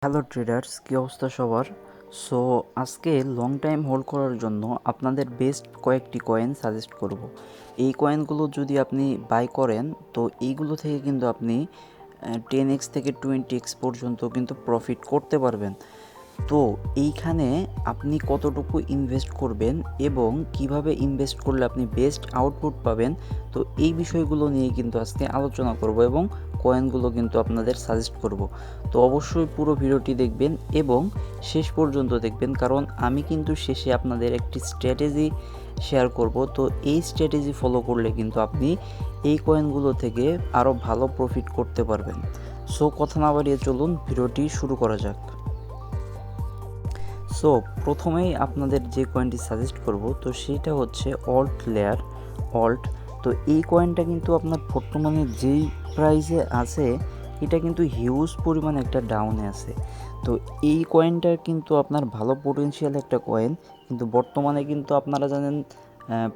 Hello traders, কী অবস্থা সবার? So আজকে লং টাইম হোল্ড করার জন্য আপনাদের বেস্ট কয়েকটি কয়েন সাজেস্ট করব। এই কয়েনগুলো যদি আপনি বাই করেন তো এইগুলো থেকে কিন্তু আপনি 10x থেকে 20x পর্যন্ত কিন্তু প্রফিট করতে পারবেন। তো এইখানে আপনি কতটুকু ইনভেস্ট করবেন এবং কিভাবে ইনভেস্ট করলে আপনি বেস্ট আউটপুট পাবেন, তো এই বিষয়গুলো নিয়ে কিন্তু আজকে আলোচনা করব এবং কয়েনগুলো কিন্তু আপনাদের সাজেস্ট করব। তো অবশ্যই পুরো ভিডিওটি দেখবেন এবং শেষ পর্যন্ত দেখবেন, কারণ আমি কিন্তু শেষে আপনাদের একটি স্ট্র্যাটেজি শেয়ার করব। তো এই স্ট্র্যাটেজি ফলো করলে কিন্তু আপনি এই কয়েনগুলো থেকে আরও ভালো প্রফিট করতে পারবেন। সো কথা না বাড়িয়ে চলুন ভিডিওটি শুরু করা যাক। সো প্রথমেই আপনাদের যে কয়েনটি সাজেস্ট করব তো সেটা হচ্ছে অল্ট। তো এই কয়েনটা কিন্তু আপনার বর্তমানে যেই প্রাইসে আছে এটা কিন্তু হিউজ পরিমাণে একটা ডাউনে আছে। তো এই কয়েনটার কিন্তু আপনার ভালো পোটেনশিয়াল একটা কয়েন, কিন্তু বর্তমানে কিন্তু আপনারা জানেন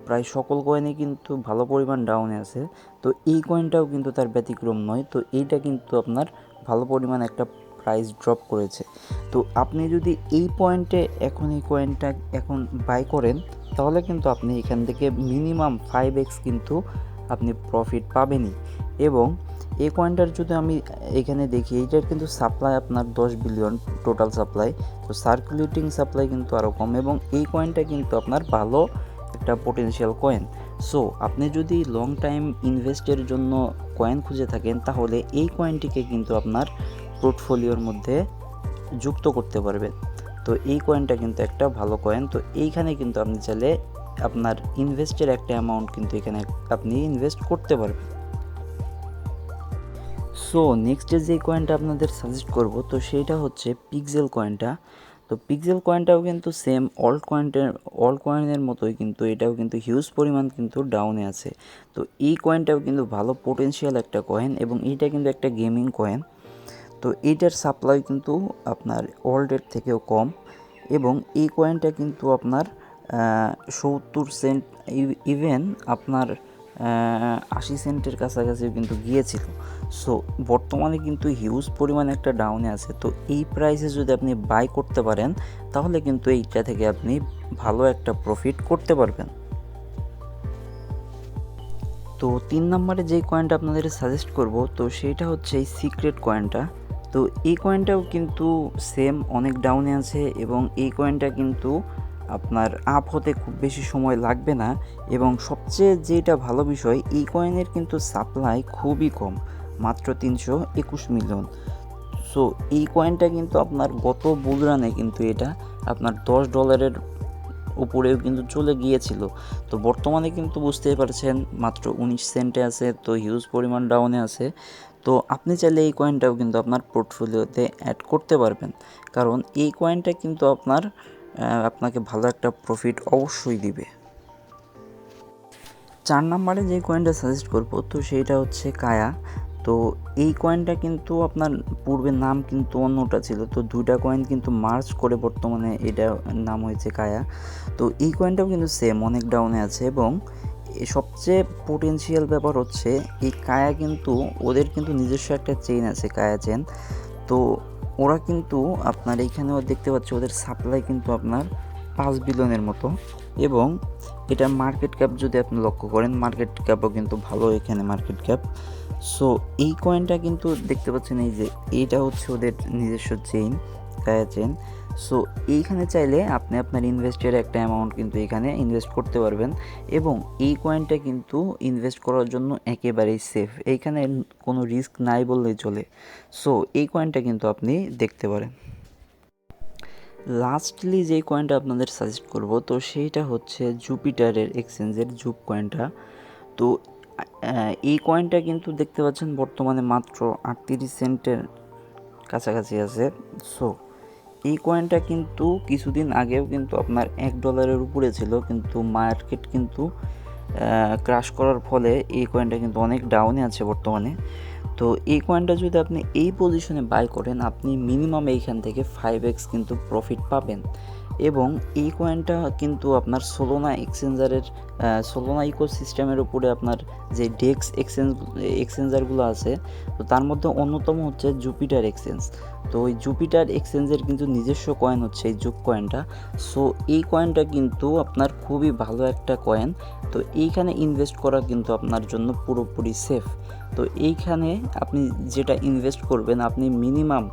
প্রায় সকল কয়েনই কিন্তু ভালো পরিমাণ ডাউনে আছে। তো এই কয়েনটাও কিন্তু তার ব্যতিক্রম নয়। তো এইটা কিন্তু আপনার ভালো পরিমাণ একটা প্রাইস ড্রপ করেছে। তো আপনি যদি এই পয়েন্টে এখন এই কয়েনটা এখন বাই করেন তাহলে কিন্তু আপনি এখান থেকে মিনিমাম 5x কিন্তু আপনি প্রফিট পাবেনই। এবং এই কয়েনটার যদি আমি এখানে দেখি, এইটার কিন্তু সাপ্লাই আপনার 10 বিলিয়ন টোটাল সাপ্লাই। তো সার্কুলেটিং সাপ্লাই কিন্তু আরও কম এবং এই কয়েনটা কিন্তু আপনার ভালো একটা পোটেনশিয়াল কয়েন। সো আপনি যদি লং টাইম ইনভেস্টের জন্য কয়েন খুঁজে থাকেন তাহলে এই কয়েনটিকে কিন্তু আপনার পোর্টফোলিওর মধ্যে যুক্ত করতে পারবেন। তো এই কয়েনটা কিন্তু একটা ভালো কয়েন। তো এইখানে কিন্তু আপনি চাইলে আপনার ইনভেস্টের একটা অ্যামাউন্ট কিন্তু এখানে আপনি ইনভেস্ট করতে পারবেন। সো নেক্সটে যে কয়েনটা আপনাদের সাজেস্ট করব তো সেইটা হচ্ছে পিক্সেল কয়েনটা। তো পিক্সেল কয়েনটাও কিন্তু সেম অল্ট কয়েনের মতোই, কিন্তু এটাও কিন্তু হিউজ পরিমাণ কিন্তু ডাউনে আছে। তো এই কয়েনটাও কিন্তু ভালো পোটেনশিয়াল একটা কয়েন এবং এইটা কিন্তু একটা গেমিং কয়েন। তো এইটার সাপ্লাই কিন্তু আপনার ওয়ার্ল্ডের থেকেও কম এবং এই কয়েনটা কিন্তু আপনার 70 সেন্ট ইভেন আপনার 80 সেন্টের কাছাকাছিও কিন্তু গিয়েছিল। সো বর্তমানে কিন্তু হিউজ পরিমাণে একটা ডাউনে আছে। তো এই প্রাইসে যদি আপনি বাই করতে পারেন তাহলে কিন্তু এইটা থেকে আপনি ভালো একটা প্রফিট করতে পারবেন। তো 3 নম্বরে যেই কয়েনটা আপনাদের সাজেস্ট করব তো সেইটা হচ্ছে এই সিক্রেট কয়েনটা। তো এই কয়েনটাও কিন্তু সেম অনেক ডাউনে আছে এবং এই কয়েনটা কিন্তু আপনার আপ হতে খুব বেশি সময় লাগবে না এবং সবচেয়ে যেটা ভালো বিষয়, এই কয়েনের কিন্তু সাপ্লাই খুবই কম, মাত্র 321 মিলিয়ন। সো এই কয়েনটা কিন্তু আপনার গত বুলরানে কিন্তু এটা আপনার $10 উপরেও কিন্তু চলে গিয়েছিল। তো বর্তমানে কিন্তু বুঝতেই পারছেন মাত্র 19 সেন্টে আছে, তো হিউজ পরিমাণ ডাউনে আছে। তো আপনি চাইলে এই কয়েনটাও কিন্তু আপনার পোর্টফোলিওতে অ্যাড করতে পারবেন, কারণ এই কয়েনটা কিন্তু আপনাকে ভালো একটা প্রফিট অবশ্যই দিবে। 4 নম্বরে যে কয়েনটা সাজেস্ট করব তো সেইটা হচ্ছে কায়া। তো এই কয়েনটা কিন্তু আপনার পূর্বের নাম কিন্তু অন্যটা ছিল, তো দুইটা কয়েন কিন্তু মার্জ করে বর্তমানে এটা নাম হয়েছে কায়া। তো এই কয়েনটাও কিন্তু সেম অনেক ডাউনে আছে এবং সবচেয়ে পোটেনশিয়াল ব্যাপার হচ্ছে এই কায়া কিন্তু ওদের কিন্তু নিজস্ব একটা চেইন আছে, কায়া চেন। তো ওরা কিন্তু আপনার এইখানেও দেখতে পাচ্ছি ওদের সাপ্লাই কিন্তু আপনার 5 বিলিয়নের মতো এবং এটার মার্কেট ক্যাপ যদি আপনি লক্ষ্য করেন, মার্কেট ক্যাপও কিন্তু ভালো এখানে মার্কেট ক্যাপ। সো এই কয়েনটা কিন্তু দেখতে পাচ্ছেন এই যে এইটা হচ্ছে ওদের নিজস্ব চেইন, কায়া চেইন। সো এইখানে চাইলে আপনি আপনার ইনভেস্টের একটা অ্যামাউন্ট কিন্তু এখানে ইনভেস্ট করতে পারবেন এবং এই কয়েনটা কিন্তু ইনভেস্ট করার জন্য একেবারেই সেফ, এইখানে কোনো রিস্ক নাই বললেই চলে। সো এই কয়েনটা কিন্তু আপনি দেখতে পারেন। লাস্টলি যেই কয়েনটা আপনাদের সাজেস্ট করব তো সেইটা হচ্ছে জুপিটারের এক্সচেঞ্জের জুপ কয়েনটা। তো এই কয়েনটা কিন্তু দেখতে পাচ্ছেন বর্তমানে মাত্র 38 সেন্টের কাছাকাছি আছে। সো এই কয়েনটা কিন্তু কিছুদিন আগেও কিন্তু আপনার $1 উপরে ছিল, কিন্তু মার্কেট কিন্তু ক্রাশ করার ফলে এই কয়েনটা কিন্তু অনেক ডাউনে আছে বর্তমানে। তো এই কয়েনটা যদি আপনি এই পজিশনে বাই করেন আপনি মিনিমাম এইখান থেকে 5x কিন্তু প্রফিট পাবেন। এবং এই কয়েনটা কিন্তু আপনার সোলোনা ইকোসিস্টেমের উপরে আপনার যে ডেক্স এক্সচেঞ্জারগুলো আছে তো তার মধ্যে অন্যতম হচ্ছে জুপিটার এক্সচেঞ্জ। তো ওই জুপিটার এক্সচেঞ্জের কিন্তু নিজস্ব কয়েন হচ্ছে এই জুপ কয়েনটা। সো এই কয়েনটা কিন্তু আপনার খুবই ভালো একটা কয়েন। তো এইখানে ইনভেস্ট করা কিন্তু আপনার জন্য পুরোপুরি সেফ। তো এইখানে আপনি যেটা ইনভেস্ট করবেন আপনি মিনিমাম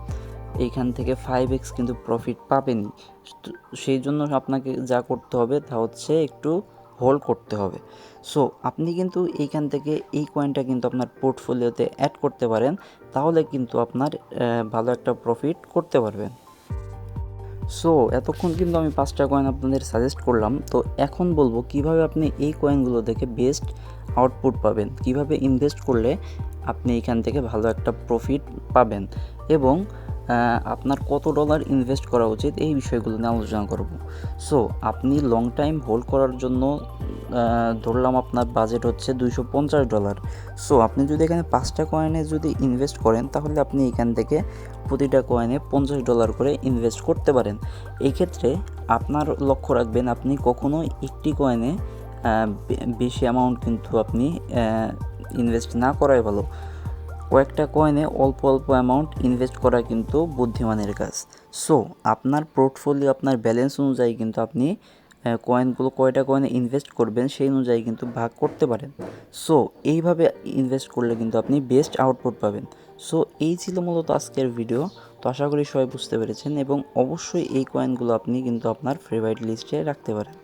এইখান থেকে 5x কিন্তু প্রফিট পাবেনই। সেই জন্য আপনাকে যা করতে হবে তা হচ্ছে একটু হোল্ড করতে হবে। সো আপনি কিন্তু এইখান থেকে এই কয়েনটা কিন্তু আপনার পোর্টফোলিওতে অ্যাড করতে পারেন, তাহলে কিন্তু আপনার ভালো একটা প্রফিট করতে পারবেন। সো এতক্ষণ কিন্তু আমি 5টা কয়েন আপনাদের সাজেস্ট করলাম। তো এখন বলবো কিভাবে আপনি এই কয়েনগুলো থেকে বেস্ট আউটপুট পাবেন, কিভাবে ইনভেস্ট করলে আপনি এখান থেকে ভালো একটা প্রফিট পাবেন এবং আপনার কত ডলার ইনভেস্ট করা উচিত এই বিষয়গুলো নিয়ে আলোচনা করব। সো আপনি লং টাইম হোল্ড করার জন্য ধরলাম আপনার বাজেট হচ্ছে $250। সো আপনি যদি এখানে 5টা কয়েনে যদি ইনভেস্ট করেন তাহলে আপনি এখান থেকে প্রতিটা কয়েনে $50 করে ইনভেস্ট করতে পারেন। এই ক্ষেত্রে আপনার লক্ষ্য রাখবেন আপনি কখনোই একটি কয়েনে বেশি অ্যামাউন্ট কিন্তু আপনি ইনভেস্ট না করাই ভালো। কয়েকটা কয়েনে অল্প অল্প অ্যামাউন্ট ইনভেস্ট করা কিন্তু বুদ্ধিমানের কাজ। সো আপনার পোর্টফোলিও আপনার ব্যালেন্স অনুযায়ী কিন্তু আপনি কয়েনগুলো কয়টা কয়েনে ইনভেস্ট করবেন সেই অনুযায়ী কিন্তু ভাগ করতে পারেন। সো এইভাবে ইনভেস্ট করলে কিন্তু আপনি বেস্ট আউটপুট পাবেন। সো এই ছিল মূলত আজকের ভিডিও। তো আশা করি সবাই বুঝতে পেরেছেন এবং অবশ্যই এই কয়েনগুলো আপনি কিন্তু আপনার ফেভারিট লিস্টে রাখতে পারেন।